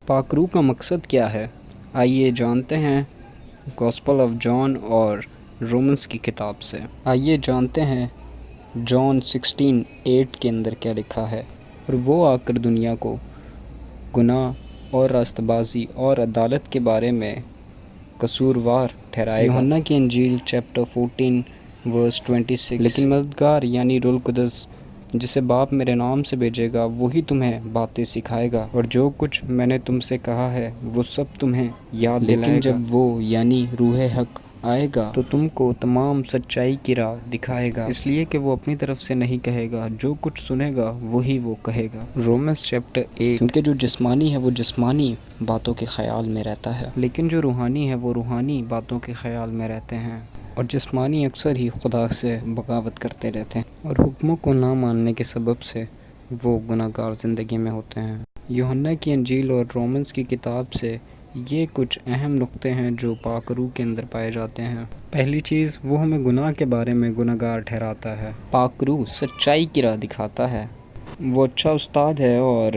پاک روح کا مقصد کیا ہے؟ آئیے جانتے ہیں گاسپل آف جان اور رومنس کی کتاب سے۔ آئیے جانتے ہیں جان 16:8 کے اندر کیا لکھا ہے۔ اور وہ آ کر دنیا کو گناہ اور راستہ بازی اور عدالت کے بارے میں قصوروار ٹھہرائے گا۔ یوحنا کی انجیل چیپٹر 14 ورس 26۔ لیکن مددگار یعنی روح القدس جسے باپ میرے نام سے بھیجے گا وہی تمہیں باتیں سکھائے گا اور جو کچھ میں نے تم سے کہا ہے وہ سب تمہیں یاد دلائے گا۔ لیکن جب وہ یعنی روح حق آئے گا تو تم کو تمام سچائی کی راہ دکھائے گا، اس لیے کہ وہ اپنی طرف سے نہیں کہے گا، جو کچھ سنے گا وہی وہ کہے گا۔ Romans chapter 8۔ کیونکہ جو جسمانی ہے وہ جسمانی باتوں کے خیال میں رہتا ہے، لیکن جو روحانی ہے وہ روحانی باتوں کے خیال میں رہتے ہیں۔ اور جسمانی اکثر ہی خدا سے بغاوت کرتے رہتے ہیں اور حکموں کو نہ ماننے کے سبب سے وہ گناہگار زندگی میں ہوتے ہیں۔ یوحنا کی انجیل اور رومنس کی کتاب سے یہ کچھ اہم نقطے ہیں جو پاک روح کے اندر پائے جاتے ہیں۔ پہلی چیز، وہ ہمیں گناہ کے بارے میں گناہگار ٹھہراتا ہے۔ پاک روح سچائی کی راہ دکھاتا ہے۔ وہ اچھا استاد ہے اور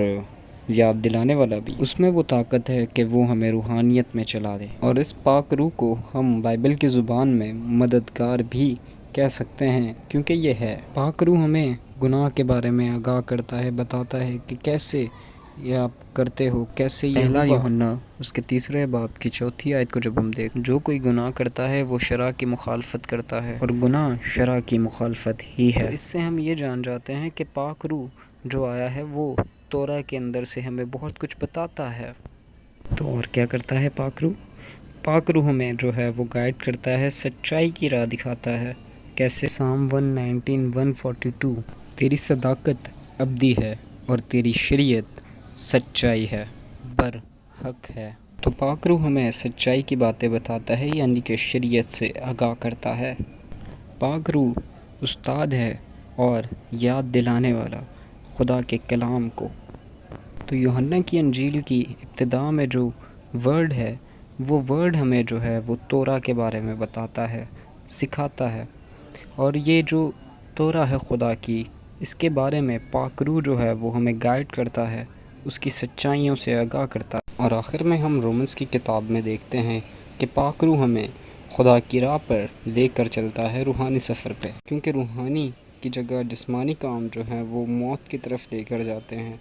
یاد دلانے والا بھی۔ اس میں وہ طاقت ہے کہ وہ ہمیں روحانیت میں چلا دے، اور اس پاک روح کو ہم بائبل کی زبان میں مددگار بھی کہہ سکتے ہیں، کیونکہ یہ ہے۔ پاک روح ہمیں گناہ کے بارے میں آگاہ کرتا ہے، بتاتا ہے کہ کیسے یہ آپ کرتے ہو، کیسے یہ پہلا یوحنا اس کے 3 باب کی 4 آیت کو جب ہم دیکھ، جو کوئی گناہ کرتا ہے وہ شرع کی مخالفت کرتا ہے، اور گناہ شرع کی مخالفت ہی ہے۔ اس سے ہم یہ جان جاتے ہیں کہ پاک روح جو آیا ہے وہ تورا کے اندر سے ہمیں بہت کچھ بتاتا ہے۔ تو اور کیا کرتا ہے پاک روح؟ پاک روح ہمیں جو ہے وہ گائیڈ کرتا ہے، سچائی کی راہ دکھاتا ہے۔ کیسے؟ سام 119:142۔ تیری صداقت ابدی ہے اور تیری شریعت سچائی ہے، برحق ہے۔ تو پاک روح ہمیں سچائی کی باتیں بتاتا ہے، یعنی کہ شریعت سے آگاہ کرتا ہے۔ پاک روح استاد ہے اور یاد دلانے والا خدا کے کلام کو۔ تو یوحنا کی انجیل کی ابتدا میں جو ورڈ ہے، وہ ورڈ ہمیں جو ہے وہ تورا کے بارے میں بتاتا ہے، سکھاتا ہے، اور یہ جو تورا ہے خدا کی، اس کے بارے میں پاک روح جو ہے وہ ہمیں گائیڈ کرتا ہے، اس کی سچائیوں سے آگاہ کرتا ہے۔ اور آخر میں ہم رومنس کی کتاب میں دیکھتے ہیں کہ پاک روح ہمیں خدا کی راہ پر لے کر چلتا ہے، روحانی سفر پہ، کیونکہ روحانی کی جگہ جسمانی کام جو ہیں وہ موت کی طرف لے کر جاتے ہیں،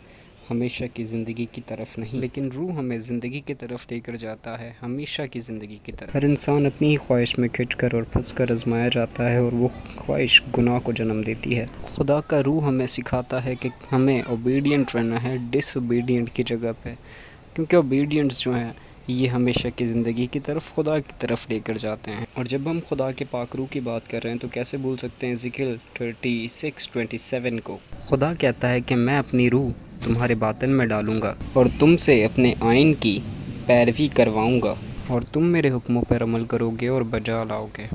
ہمیشہ کی زندگی کی طرف نہیں، لیکن روح ہمیں زندگی کی طرف لے کر جاتا ہے، ہمیشہ کی زندگی کی طرف۔ ہر انسان اپنی ہی خواہش میں کھنچ کر اور پھنس کر آزمایا جاتا ہے، اور وہ خواہش گناہ کو جنم دیتی ہے۔ خدا کا روح ہمیں سکھاتا ہے کہ ہمیں اوبیڈینٹ رہنا ہے ڈس اوبیڈینٹ کی جگہ پہ، کیونکہ اوبیڈینٹس جو ہیں یہ ہمیشہ کی زندگی کی طرف، خدا کی طرف لے کر جاتے ہیں۔ اور جب ہم خدا کے پاک روح کی بات کر رہے ہیں تو کیسے بھول سکتے ہیں ذکر 36:27 کو؟ خدا کہتا ہے کہ میں اپنی روح تمہارے باطن میں ڈالوں گا اور تم سے اپنے آئین کی پیروی کرواؤں گا، اور تم میرے حکموں پر عمل کرو گے اور بجا لاؤ گے۔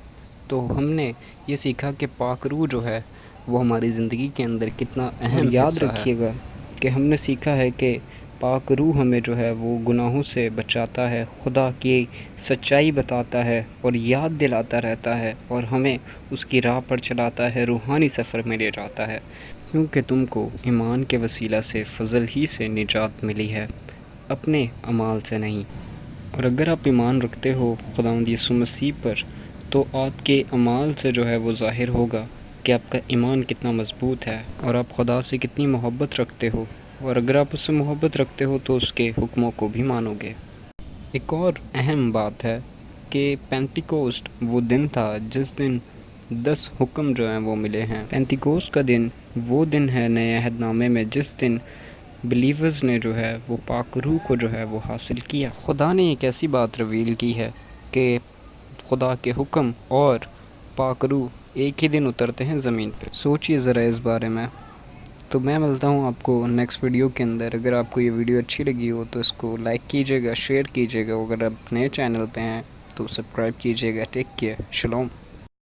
تو ہم نے یہ سیکھا کہ پاک روح جو ہے وہ ہماری زندگی کے اندر کتنا اہم یاد رکھیے گا کہ ہم نے سیکھا ہے کہ پاک روح ہمیں جو ہے وہ گناہوں سے بچاتا ہے، خدا کی سچائی بتاتا ہے اور یاد دلاتا رہتا ہے، اور ہمیں اس کی راہ پر چلاتا ہے، روحانی سفر میں لے جاتا ہے، کیونکہ تم کو ایمان کے وسیلہ سے فضل ہی سے نجات ملی ہے، اپنے اعمال سے نہیں۔ اور اگر آپ ایمان رکھتے ہو خداوند یسوع مسیح پر تو آپ کے اعمال سے جو ہے وہ ظاہر ہوگا کہ آپ کا ایمان کتنا مضبوط ہے اور آپ خدا سے کتنی محبت رکھتے ہو، اور اگر آپ اس سے محبت رکھتے ہو تو اس کے حکموں کو بھی مانو گے۔ ایک اور اہم بات ہے کہ پینتیکوسٹ وہ دن تھا جس دن 10 حکم جو ہیں وہ ملے ہیں۔ پینتیکوسٹ کا دن وہ دن ہے نئے عہد نامے میں جس دن بلیورز نے جو ہے وہ پاک روح کو جو ہے وہ حاصل کیا۔ خدا نے ایک ایسی بات ریویل کی ہے کہ خدا کے حکم اور پاک روح ایک ہی دن اترتے ہیں زمین پہ۔ سوچئے ذرا اس بارے میں۔ تو میں ملتا ہوں آپ کو نیکسٹ ویڈیو کے اندر۔ اگر آپ کو یہ ویڈیو اچھی لگی ہو تو اس کو لائک کیجیے گا، شیئر کیجیے گا، اگر آپ نئے چینل پہ ہیں تو سبسکرائب کیجیے گا۔ Take care, shalom.